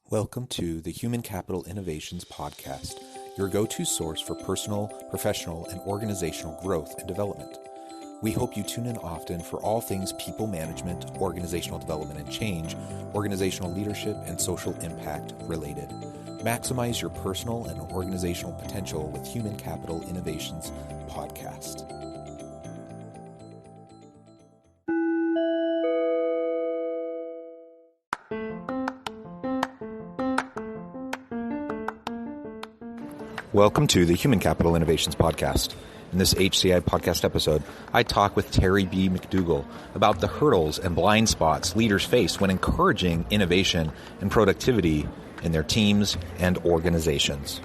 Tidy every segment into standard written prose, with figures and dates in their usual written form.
Welcome to the Human Capital Innovations Podcast, your go-to source for personal, professional, and organizational growth and development. We hope you tune in often for all things people management, organizational development and change, organizational leadership, and social impact related. Maximize your personal and organizational potential with Human Capital Innovations Podcast. Welcome to the Human Capital Innovations Podcast. In this HCI podcast episode, I talk with Terry B. McDougall about the hurdles and blind spots leaders face when encouraging innovation and productivity in their teams and organizations.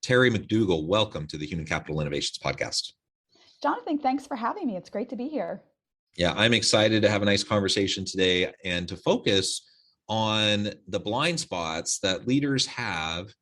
Terry McDougall, welcome to the Human Capital Innovations Podcast. Jonathan, thanks for having me. It's great to be here. Yeah, I'm excited to have a nice conversation today and to focus on the blind spots that leaders have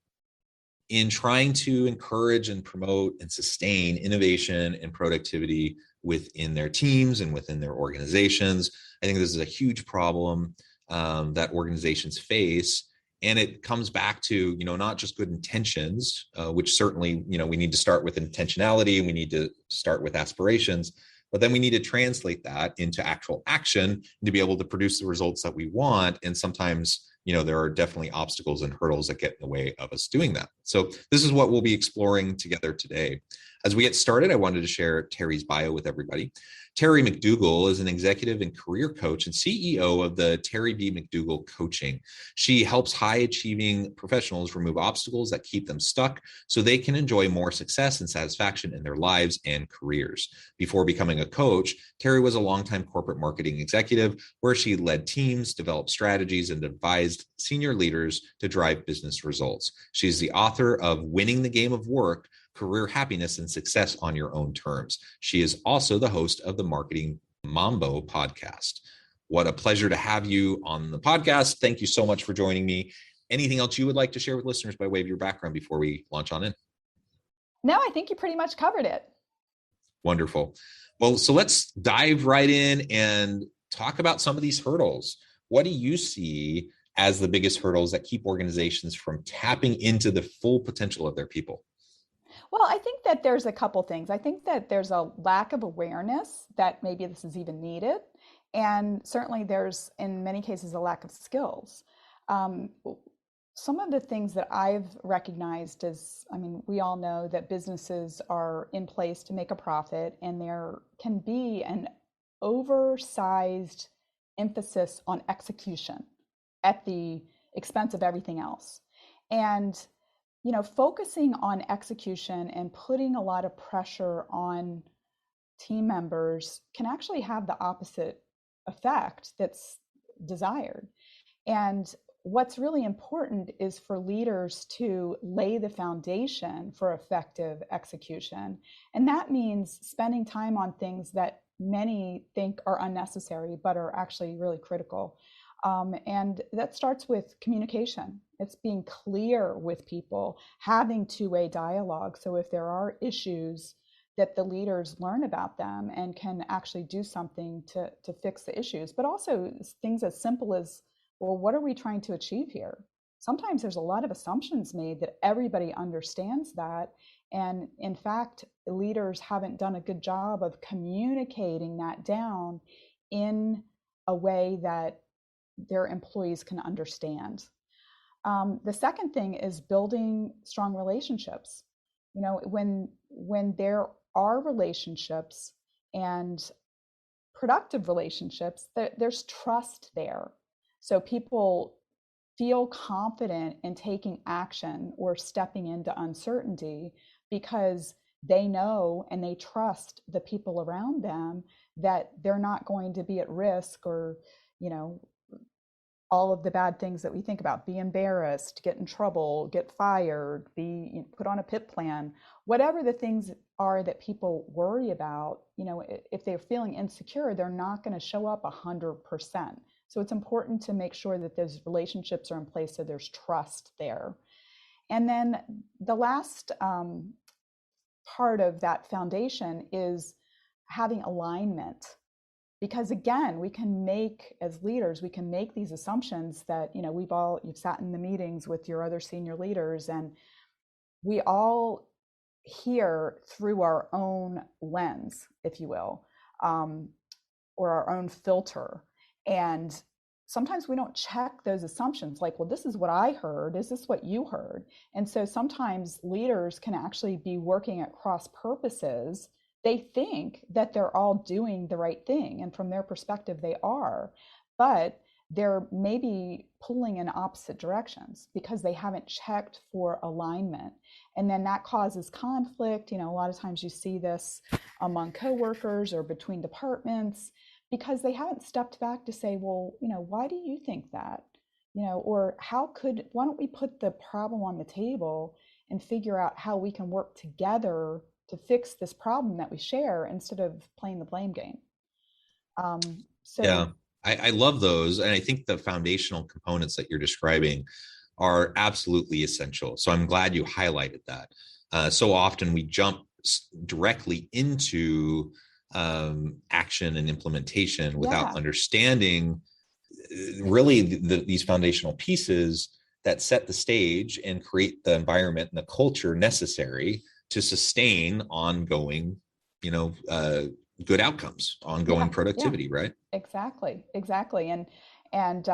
in trying to encourage and promote and sustain innovation and productivity within their teams and within their organizations. I think this is a huge problem that organizations face. And it comes back to, not just good intentions, which certainly, we need to start with intentionality. We need to start with aspirations, but then we need to translate that into actual action to be able to produce the results that we want. And sometimes, there are definitely obstacles and hurdles that get in the way of us doing that. So this is what we'll be exploring together today. As we get started, I wanted to share Terry's bio with everybody. Terry McDougall is an executive and career coach and CEO of the Terry B. McDougall Coaching. She helps high-achieving professionals remove obstacles that keep them stuck so they can enjoy more success and satisfaction in their lives and careers. Before becoming a coach, Terry was a longtime corporate marketing executive where she led teams, developed strategies, and advised senior leaders to drive business results. She's the author of Winning the Game of Work, Career Happiness and Success on Your Own Terms. She is also the host of the Marketing Mambo podcast. What a pleasure to have you on the podcast. Thank you so much for joining me. Anything else you would like to share with listeners by way of your background before we launch on in? No, I think you pretty much covered it. Wonderful. Well, so let's dive right in and talk about some of these hurdles. What do you see as the biggest hurdles that keep organizations from tapping into the full potential of their people? Well, I think that there's a couple things. I think that there's a lack of awareness that maybe this is even needed. And certainly there's, in many cases, a lack of skills. Some of the things that I've recognized is, we all know that businesses are in place to make a profit, and there can be an oversized emphasis on execution at the expense of everything else. And focusing on execution and putting a lot of pressure on team members can actually have the opposite effect that's desired. And what's really important is for leaders to lay the foundation for effective execution. And that means spending time on things that many think are unnecessary, but are actually really critical. And that starts with communication. It's being clear with people, having two-way dialogue. So if there are issues, that the leaders learn about them and can actually do something to fix the issues. But also things as simple as, well, what are we trying to achieve here? Sometimes there's a lot of assumptions made that everybody understands that. And in fact, leaders haven't done a good job of communicating that down in a way that their employees can understand. The second thing is building strong relationships. When there are relationships and productive relationships, there's trust there. So people feel confident in taking action or stepping into uncertainty because they know and they trust the people around them that they're not going to be at risk or, all of the bad things that we think about, be embarrassed, get in trouble, get fired, be put on a PIP plan, whatever the things are that people worry about, if they're feeling insecure, they're not going to show up 100%. So it's important to make sure that those relationships are in place so there's trust there. And then the last part of that foundation is having alignment. Because again, we can make, as leaders, we can make these assumptions that, you've sat in the meetings with your other senior leaders, and we all hear through our own lens, if you will, or our own filter. And sometimes we don't check those assumptions like, well, this is what I heard. Is this what you heard? And so sometimes leaders can actually be working at cross purposes. They think that they're all doing the right thing, and from their perspective, they are, but they're maybe pulling in opposite directions because they haven't checked for alignment. And then that causes conflict. A lot of times you see this among coworkers or between departments because they haven't stepped back to say, well, why do you think that? Or why don't we put the problem on the table and figure out how we can work together to fix this problem that we share instead of playing the blame game. Yeah, I love those. And I think the foundational components that you're describing are absolutely essential. So I'm glad you highlighted that. So often we jump directly into action and implementation without understanding really these foundational pieces that set the stage and create the environment and the culture necessary to sustain ongoing, good outcomes, ongoing productivity, right? Exactly. And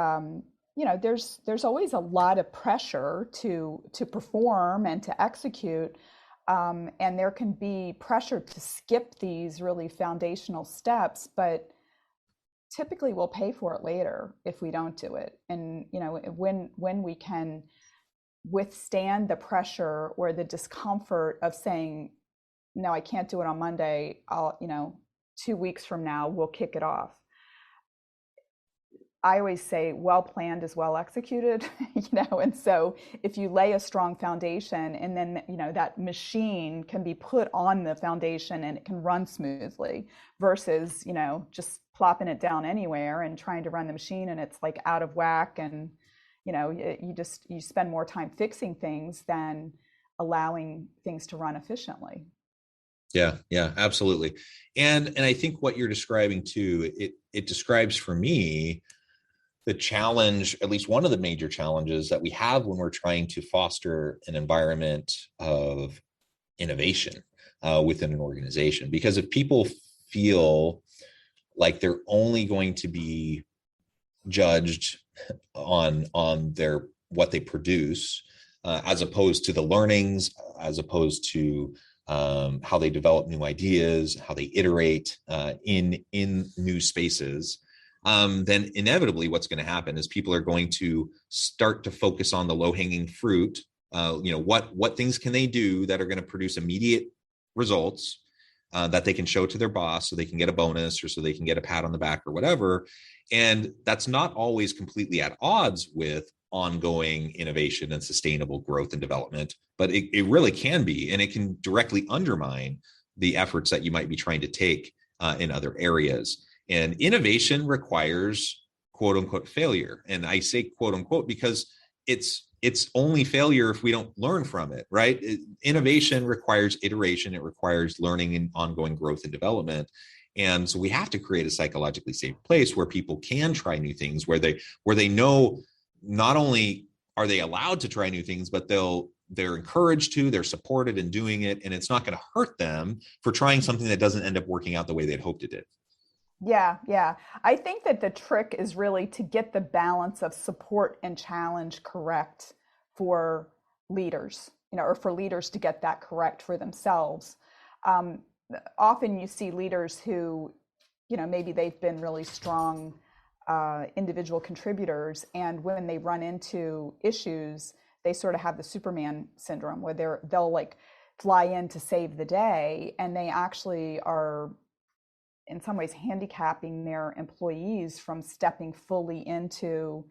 there's always a lot of pressure to perform and to execute, and there can be pressure to skip these really foundational steps, but typically we'll pay for it later if we don't do it. And when we can withstand the pressure or the discomfort of saying, no, I can't do it on Monday, 2 weeks from now, we'll kick it off. I always say, well planned is well executed, and so if you lay a strong foundation and then, that machine can be put on the foundation and it can run smoothly versus, just plopping it down anywhere and trying to run the machine and it's like out of whack, and, you spend more time fixing things than allowing things to run efficiently. Yeah, absolutely. And I think what you're describing too, it describes for me the challenge, at least one of the major challenges that we have when we're trying to foster an environment of innovation within an organization. Because if people feel like they're only going to be judged on their what they produce, as opposed to the learnings, as opposed to how they develop new ideas, how they iterate in new spaces, then inevitably what's going to happen is people are going to start to focus on the low-hanging fruit. What things can they do that are going to produce immediate results that they can show to their boss so they can get a bonus or so they can get a pat on the back or whatever. And that's not always completely at odds with ongoing innovation and sustainable growth and development, but it really can be, and it can directly undermine the efforts that you might be trying to take in other areas. And innovation requires quote unquote failure. And I say quote unquote because it's only failure if we don't learn from it, right? Innovation requires iteration. It requires learning and ongoing growth and development. And so we have to create a psychologically safe place where people can try new things, where they know not only are they allowed to try new things, but they're encouraged to, they're supported in doing it. And it's not going to hurt them for trying something that doesn't end up working out the way they'd hoped it did. Yeah. I think that the trick is really to get the balance of support and challenge correct for leaders, or for leaders to get that correct for themselves. Often you see leaders who, maybe they've been really strong individual contributors, and when they run into issues, they sort of have the Superman syndrome where they'll like fly in to save the day, and they actually are in some ways handicapping their employees from stepping fully into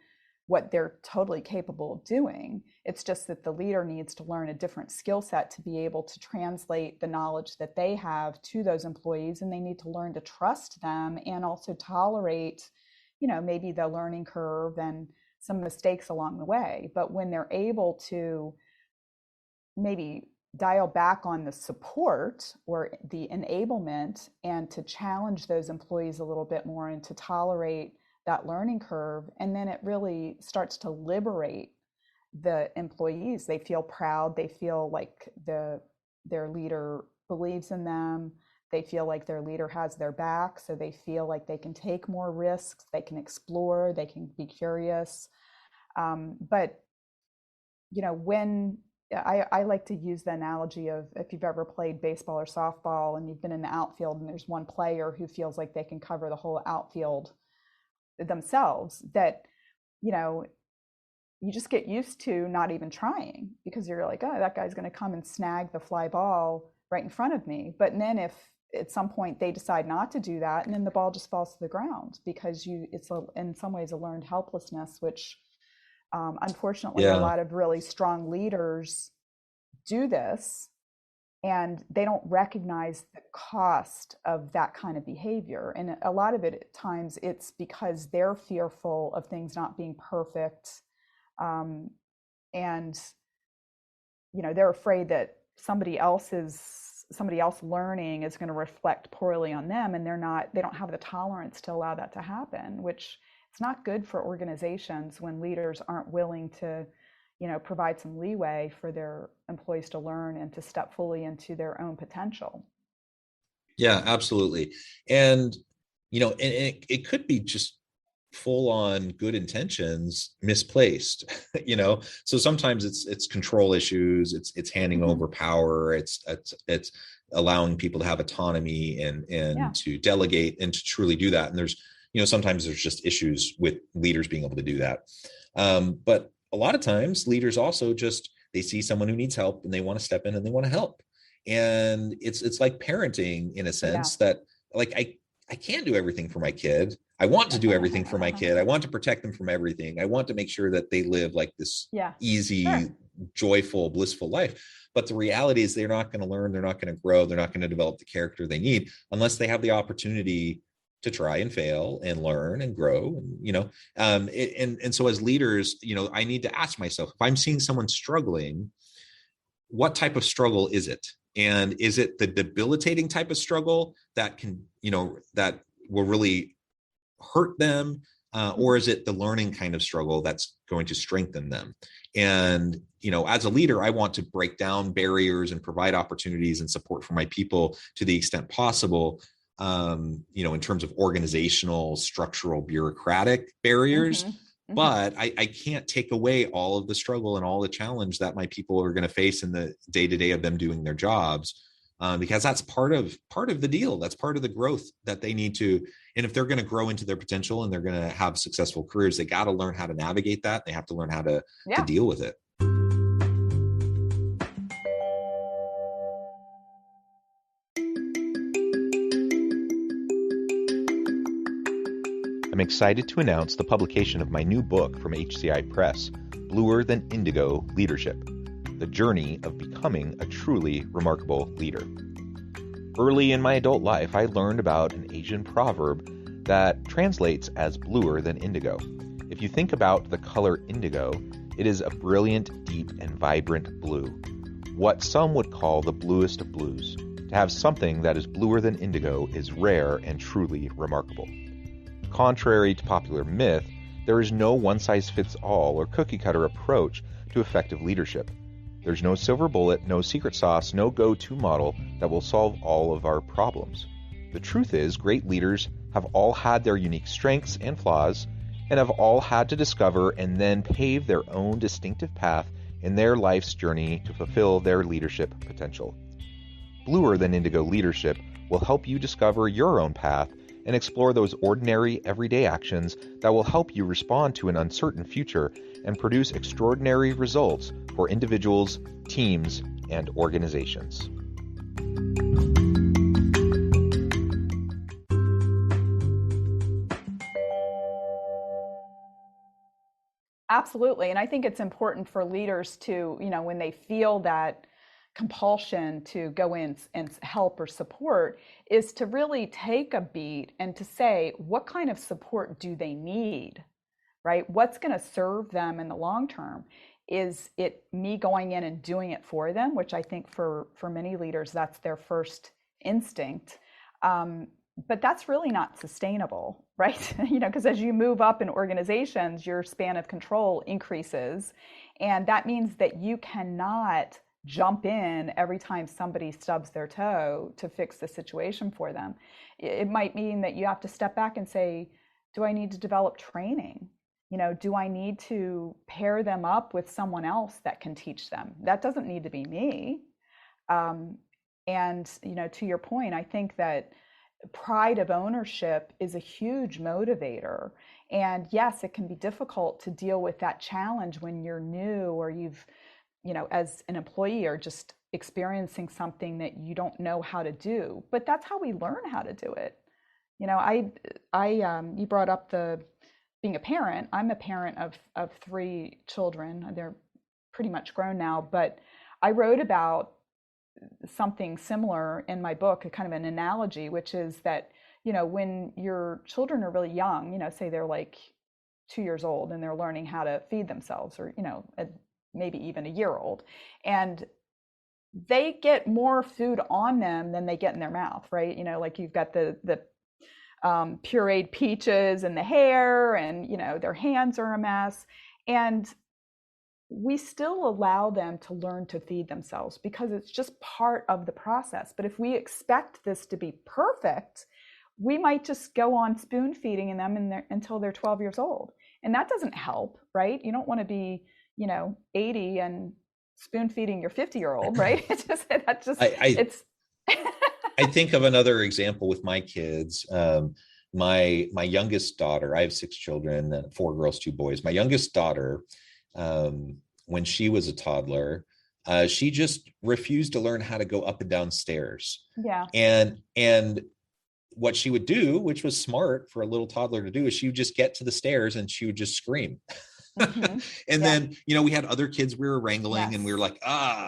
what they're totally capable of doing. It's just that the leader needs to learn a different skill set to be able to translate the knowledge that they have to those employees, and they need to learn to trust them and also tolerate, maybe the learning curve and some mistakes along the way. But when they're able to maybe dial back on the support or the enablement and to challenge those employees a little bit more and to tolerate that learning curve, and then it really starts to liberate the employees. They feel proud, they feel like their leader believes in them, they feel like their leader has their back, so they feel like they can take more risks, they can explore, they can be curious. But when I like to use the analogy of, if you've ever played baseball or softball and you've been in the outfield and there's one player who feels like they can cover the whole outfield themselves, that you just get used to not even trying, because you're like, oh, that guy's going to come and snag the fly ball right in front of me. But then if at some point they decide not to do that, and then the ball just falls to the ground, because it's in some ways a learned helplessness, which unfortunately a Yeah. lot of really strong leaders do this, and they don't recognize the cost of that kind of behavior. And a lot of it at times, it's because they're fearful of things not being perfect, and they're afraid that somebody else learning is going to reflect poorly on them, and they don't have the tolerance to allow that to happen, which it's not good for organizations when leaders aren't willing to provide some leeway for their employees to learn and to step fully into their own potential. Yeah, absolutely. And, and it could be just full on good intentions misplaced. So sometimes it's control issues, it's handing Mm-hmm. over power, it's allowing people to have autonomy Yeah. and to delegate and to truly do that. And there's sometimes there's just issues with leaders being able to do that. But a lot of times leaders also just, they see someone who needs help and they want to step in and they want to help. And it's like parenting in a Yeah. sense that, like, I can't do everything for my kid. I want to do everything for my kid. I want to protect them from everything. I want to make sure that they live like this Yeah. Sure. easy, joyful, blissful life. But the reality is they're not going to learn, they're not going to grow, they're not going to develop the character they need unless they have the opportunity to try and fail and learn and grow. And so as leaders, I need to ask myself, if I'm seeing someone struggling, what type of struggle is it? And is it the debilitating type of struggle that can, that will really hurt them? Or is it the learning kind of struggle that's going to strengthen them? And, as a leader, I want to break down barriers and provide opportunities and support for my people to the extent possible, in terms of organizational, structural, bureaucratic barriers. Mm-hmm. Mm-hmm. But I can't take away all of the struggle and all the challenge that my people are going to face in the day to day of them doing their jobs, because that's part of the deal. That's part of the growth that they need to. And if they're going to grow into their potential and they're going to have successful careers, they got to learn how to navigate that. They have to learn how to Yeah. deal with it. I'm excited to announce the publication of my new book from HCI Press, Bluer Than Indigo Leadership: The Journey of Becoming a Truly Remarkable Leader. Early in my adult life, I learned about an Asian proverb that translates as bluer than indigo. If you think about the color indigo, it is a brilliant, deep, and vibrant blue, what some would call the bluest of blues. To have something that is bluer than indigo is rare and truly remarkable. Contrary to popular myth, there is no one-size-fits-all or cookie-cutter approach to effective leadership. There's no silver bullet, no secret sauce, no go-to model that will solve all of our problems. The truth is, great leaders have all had their unique strengths and flaws, and have all had to discover and then pave their own distinctive path in their life's journey to fulfill their leadership potential. Bluer Than Indigo Leadership will help you discover your own path and explore those ordinary, everyday actions that will help you respond to an uncertain future and produce extraordinary results for individuals, teams, and organizations. Absolutely. And I think it's important for leaders to, when they feel that compulsion to go in and help or support, is to really take a beat and to say, what kind of support do they need? Right? What's going to serve them in the long term? Is it me going in and doing it for them, which I think for many leaders, that's their first instinct. But that's really not sustainable, right? Because as you move up in organizations, your span of control increases. And that means that you cannot jump in every time somebody stubs their toe to fix the situation for them. It might mean that you have to step back and say, do I need to develop training? Do I need to pair them up with someone else that can teach them? That doesn't need to be me. And, to your point, I think that pride of ownership is a huge motivator. And yes, it can be difficult to deal with that challenge when you're new, or you've, as an employee, are just experiencing something that you don't know how to do. But that's how we learn how to do it. You brought up being a parent. I'm a parent of 3 children. They're pretty much grown now, but I wrote about something similar in my book, a kind of an analogy, which is that, when your children are really young, say they're like 2 years old and they're learning how to feed themselves, or, maybe even a year old, and they get more food on them than they get in their mouth, right? Like you've got the pureed peaches in the hair, and their hands are a mess, and we still allow them to learn to feed themselves because it's just part of the process. But if we expect this to be perfect, we might just go on spoon feeding them until they're 12 years old, and that doesn't help, right? You don't want to be 80 and spoon feeding your 50-year-old, right? It's I think of another example with my kids. My youngest daughter, I have 6 children, 4 girls, 2 boys. My youngest daughter, when she was a toddler, she just refused to learn how to go up and down stairs. Yeah. And what she would do, which was smart for a little toddler to do, is she would just get to the stairs and she would just scream. Mm-hmm. And then, we had other kids we were wrangling, yes, and we were like,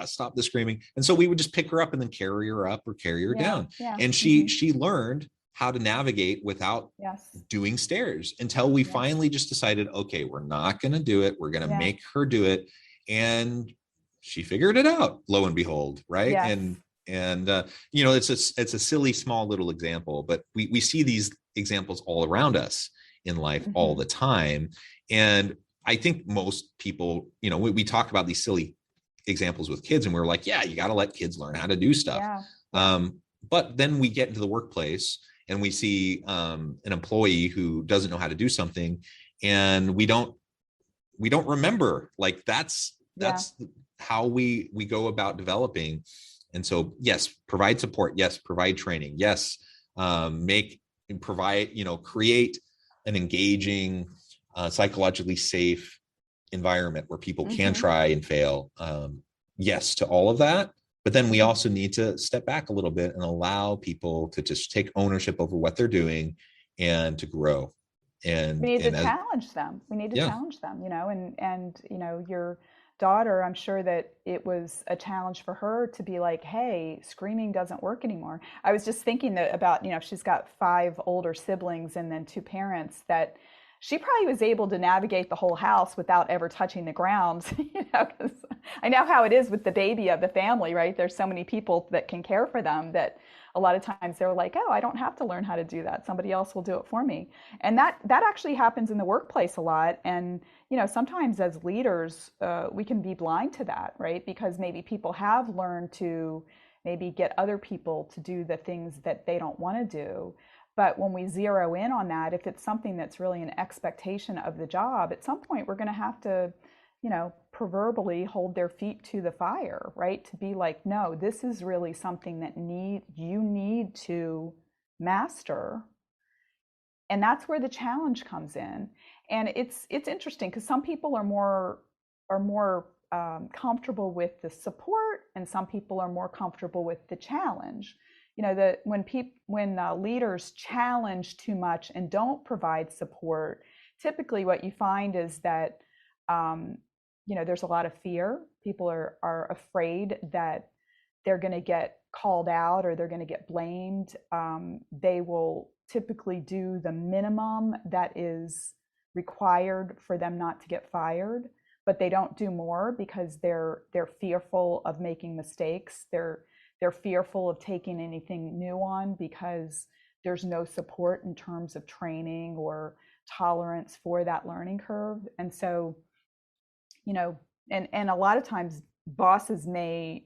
stop the screaming. And so we would just pick her up and then carry her up or carry her down. Yeah. And she learned how to navigate without, yes, doing stairs until we, yes, finally just decided, okay, we're not going to do it. We're going to, yeah, make her do it. And she figured it out, lo and behold. Right. Yes. And it's a silly, small little example, but we see these examples all around us in life, mm-hmm, all the time. And I think most people, we talk about these silly examples with kids and we're like, yeah, you got to let kids learn how to do stuff. Yeah. But then we get into the workplace and we see an employee who doesn't know how to do something, and we don't remember, like that's how we go about developing. And so, yes, provide support. Yes, provide training. Yes, create an engaging, psychologically safe environment where people, mm-hmm, can try and fail. Yes to all of that. But then we also need to step back a little bit and allow people to just take ownership over what they're doing and to grow. And we need to challenge them. We need to, yeah, challenge them, and your daughter, I'm sure that it was a challenge for her to be like, hey, screaming doesn't work anymore. I was just thinking about, she's got 5 older siblings and then 2 parents, that she probably was able to navigate the whole house without ever touching the ground, because I know how it is with the baby of the family, right? There's so many people that can care for them that a lot of times they're like, oh, I don't have to learn how to do that. Somebody else will do it for me. And that actually happens in the workplace a lot. And, sometimes as leaders, we can be blind to that, right? Because maybe people have learned to maybe get other people to do the things that they don't want to do. But when we zero in on that, if it's something that's really an expectation of the job, at some point we're going to have to, proverbially hold their feet to the fire, right? To be like, no, this is really something that you need to master. And that's where the challenge comes in. And it's interesting because some people are more comfortable with the support, and some people are more comfortable with the challenge. When leaders challenge too much and don't provide support, typically what you find is that There's a lot of fear. People are afraid that they're going to get called out or they're going to get blamed. They will typically do the minimum that is required for them not to get fired, but they don't do more because they're fearful of making mistakes. They're fearful of taking anything new on because there's no support in terms of training or tolerance for that learning curve. And so, and a lot of times bosses may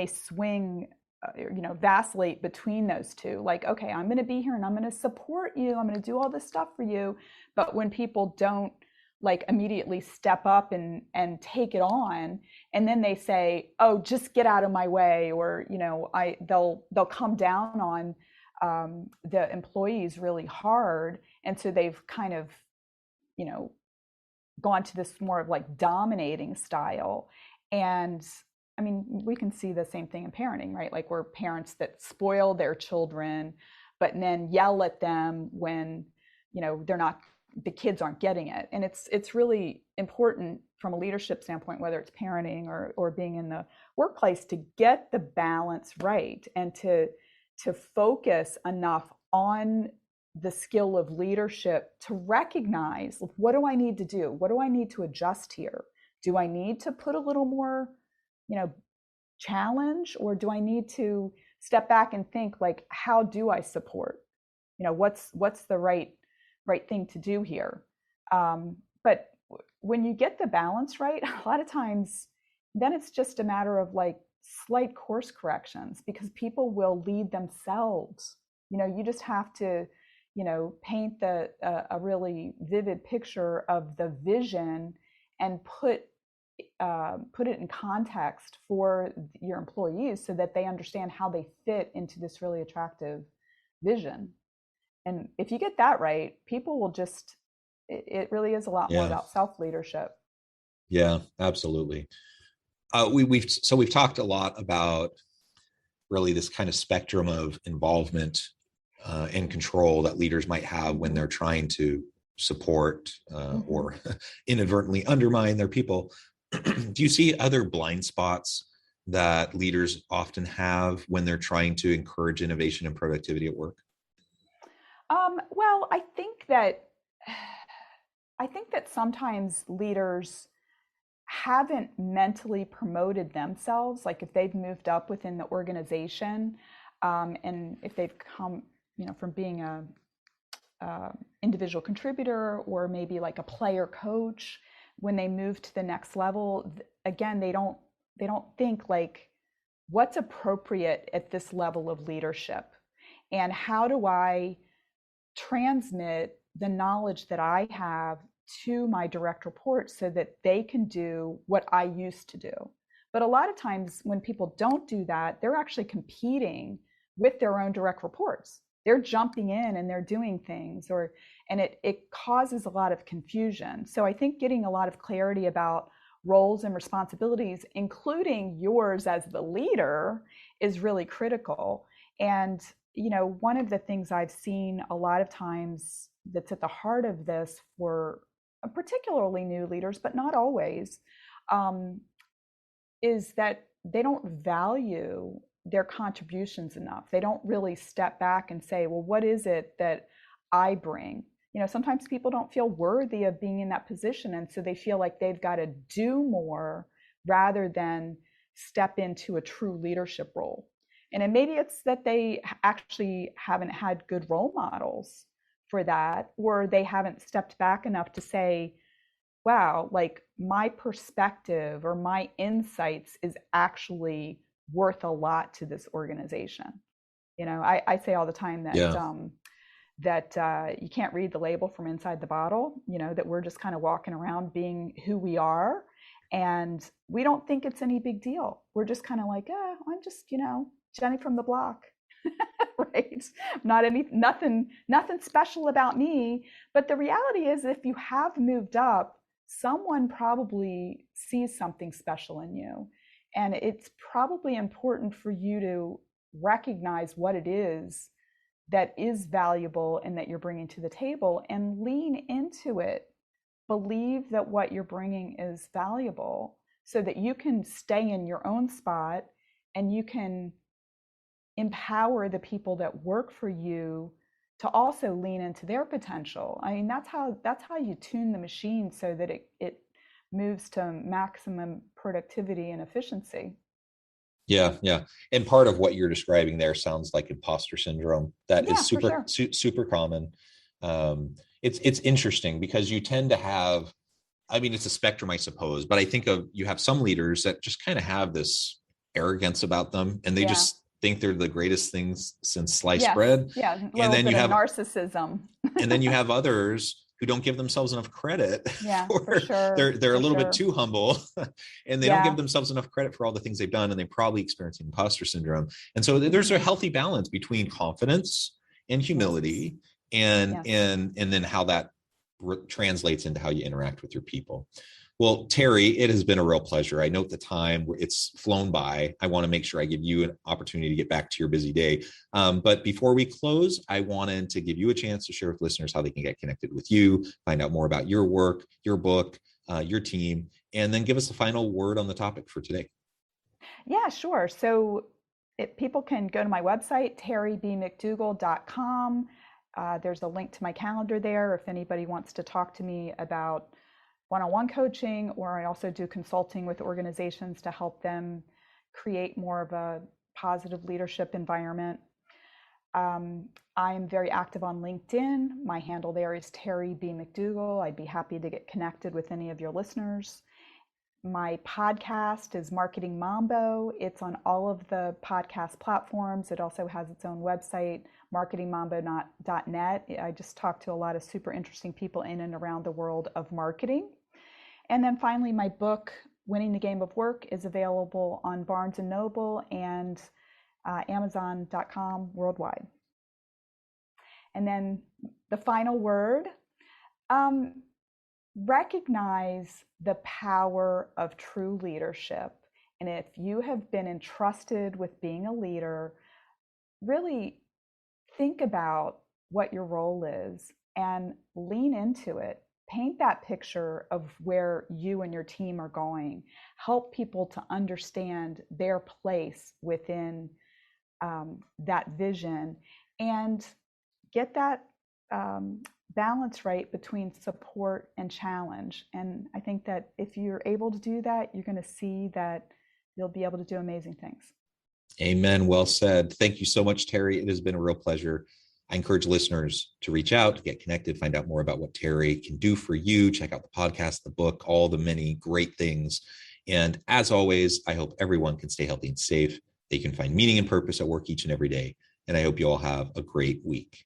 swing, vacillate between those two. Like, okay, I'm going to be here and I'm going to support you. I'm going to do all this stuff for you. But when people don't like immediately step up and take it on, and then they say, oh, just get out of my way, or they'll come down on the employees really hard. And so they've kind of gone to this more of like dominating style. And I mean, we can see the same thing in parenting, right? Like, we're parents that spoil their children, but then yell at them when the kids aren't getting it. And it's really important from a leadership standpoint, whether it's parenting or being in the workplace, to get the balance right and to focus enough on the skill of leadership to recognize, what do I need to do? What do I need to adjust here? Do I need to put a little more, challenge, or do I need to step back and think, like, how do I support? What's the right thing to do here? But when you get the balance right, a lot of times, then it's just a matter of like slight course corrections, because people will lead themselves. You just have to, paint a really vivid picture of the vision and put it in context for your employees so that they understand how they fit into this really attractive vision. And if you get that right, people will just, it really is a lot more about self-leadership. Yeah, absolutely. We've talked a lot about really this kind of spectrum of involvement and control that leaders might have when they're trying to support or inadvertently undermine their people. Do you see other blind spots that leaders often have when they're trying to encourage innovation and productivity at work? Well, I think that sometimes leaders haven't mentally promoted themselves. Like, if they've moved up within the organization, and if they've come, from being a individual contributor or maybe like a player coach, when they move to the next level, again, they don't think like, what's appropriate at this level of leadership, and how do I transmit the knowledge that I have to my direct reports so that they can do what I used to do. But a lot of times when people don't do that, they're actually competing with their own direct reports. They're jumping in and they're doing things, and it causes a lot of confusion. So I think getting a lot of clarity about roles and responsibilities, including yours as the leader, is really critical. And one of the things I've seen a lot of times that's at the heart of this for particularly new leaders, but not always, is that they don't value their contributions enough. They don't really step back and say, well, what is it that I bring? Sometimes people don't feel worthy of being in that position, and so they feel like they've got to do more rather than step into a true leadership role. And maybe it's that they actually haven't had good role models for that, or they haven't stepped back enough to say, wow, like, my perspective or my insights is actually worth a lot to this organization. I say all the time that that you can't read the label from inside the bottle, that we're just kind of walking around being who we are, and we don't think it's any big deal. We're just kind of like, I'm just, Jenny from the block. Right? Nothing special about me. But the reality is, if you have moved up, someone probably sees something special in you. And it's probably important for you to recognize what it is that is valuable and that you're bringing to the table, and lean into it believe that what you're bringing is valuable so that you can stay in your own spot and you can empower the people that work for you to also lean into their potential. I mean, that's how you tune the machine so that it moves to maximum productivity and efficiency. Yeah, yeah. And part of what you're describing there sounds like imposter syndrome. That is For sure. super common. It's interesting because you tend to have, I mean, it's a spectrum, I suppose, but I think you have some leaders that just kind of have this arrogance about them, and they just think they're the greatest things since sliced bread. Yeah, a little and then bit you have narcissism. and then you have others who don't give themselves enough credit. For sure. They're a little bit too humble, and they don't give themselves enough credit for all the things they've done, and they're probably experiencing imposter syndrome. And so there's a healthy balance between confidence and humility, and then how that translates into how you interact with your people. Well, Terry, it has been a real pleasure. I note the time, it's flown by. I want to make sure I give you an opportunity to get back to your busy day. But before we close, I wanted to give you a chance to share with listeners how they can get connected with you, find out more about your work, your book, your team, and then give us a final word on the topic for today. Yeah, sure. So people can go to my website, terrybmcdougall.com. There's a link to my calendar there if anybody wants to talk to me about one-on-one coaching, or I also do consulting with organizations to help them create more of a positive leadership environment. I am very active on LinkedIn. My handle there is Terry B. McDougall. I'd be happy to get connected with any of your listeners. My podcast is Marketing Mambo. It's on all of the podcast platforms. It also has its own website, marketingmambo.net. I just talk to a lot of super interesting people in and around the world of marketing. And then finally, my book, Winning the Game of Work, is available on Barnes & Noble and Amazon.com worldwide. And then the final word, recognize the power of true leadership. And if you have been entrusted with being a leader, really think about what your role is and lean into it. Paint that picture of where you and your team are going. Help people to understand their place within that vision, and get that balance right between support and challenge. And I think that if you're able to do that, you're going to see that you'll be able to do amazing things. Amen. Well said. Thank you so much, Terry. It has been a real pleasure. I encourage listeners to reach out, to get connected, find out more about what Terry can do for you. Check out the podcast, the book, all the many great things. And as always, I hope everyone can stay healthy and safe. They can find meaning and purpose at work each and every day. And I hope you all have a great week.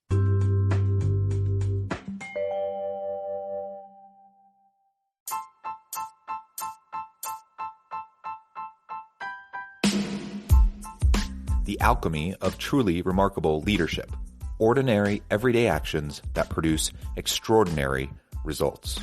The alchemy of truly remarkable leadership. Ordinary, everyday actions that produce extraordinary results.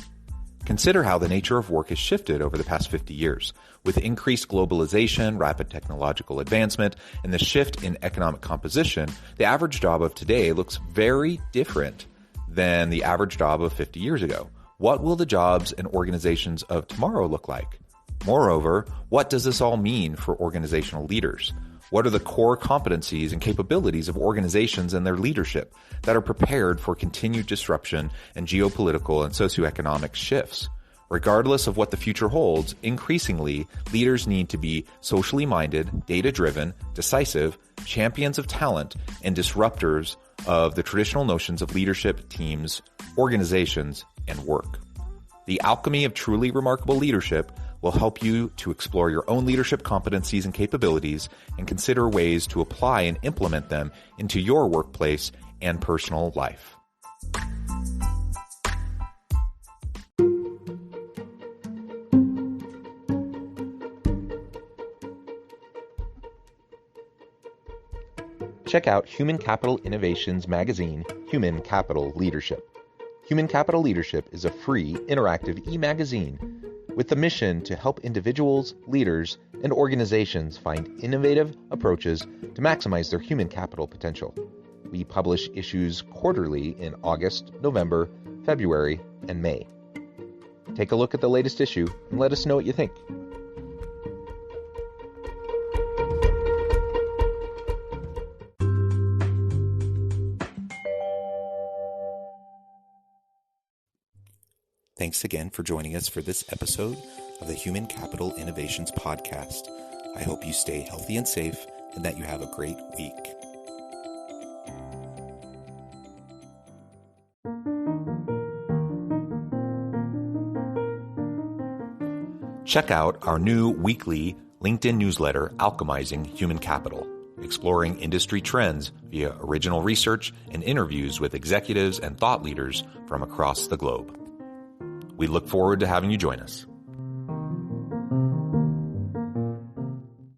Consider how the nature of work has shifted over the past 50 years. With increased globalization, rapid technological advancement, and the shift in economic composition, the average job of today looks very different than the average job of 50 years ago. What will the jobs and organizations of tomorrow look like? Moreover, what does this all mean for organizational leaders? What are the core competencies and capabilities of organizations and their leadership that are prepared for continued disruption and geopolitical and socioeconomic shifts? Regardless of what the future holds, increasingly, leaders need to be socially minded, data-driven, decisive, champions of talent, and disruptors of the traditional notions of leadership, teams, organizations, and work. The alchemy of truly remarkable leadership will help you to explore your own leadership competencies and capabilities and consider ways to apply and implement them into your workplace and personal life. Check out Human Capital Innovations magazine, Human Capital Leadership. Human Capital Leadership is a free, interactive e-magazine with the mission to help individuals, leaders, and organizations find innovative approaches to maximize their human capital potential. We publish issues quarterly in August, November, February, and May. Take a look at the latest issue and let us know what you think. Thanks again for joining us for this episode of the Human Capital Innovations Podcast. I hope you stay healthy and safe and that you have a great week. Check out our new weekly LinkedIn newsletter, Alchemizing Human Capital, exploring industry trends via original research and interviews with executives and thought leaders from across the globe. We look forward to having you join us.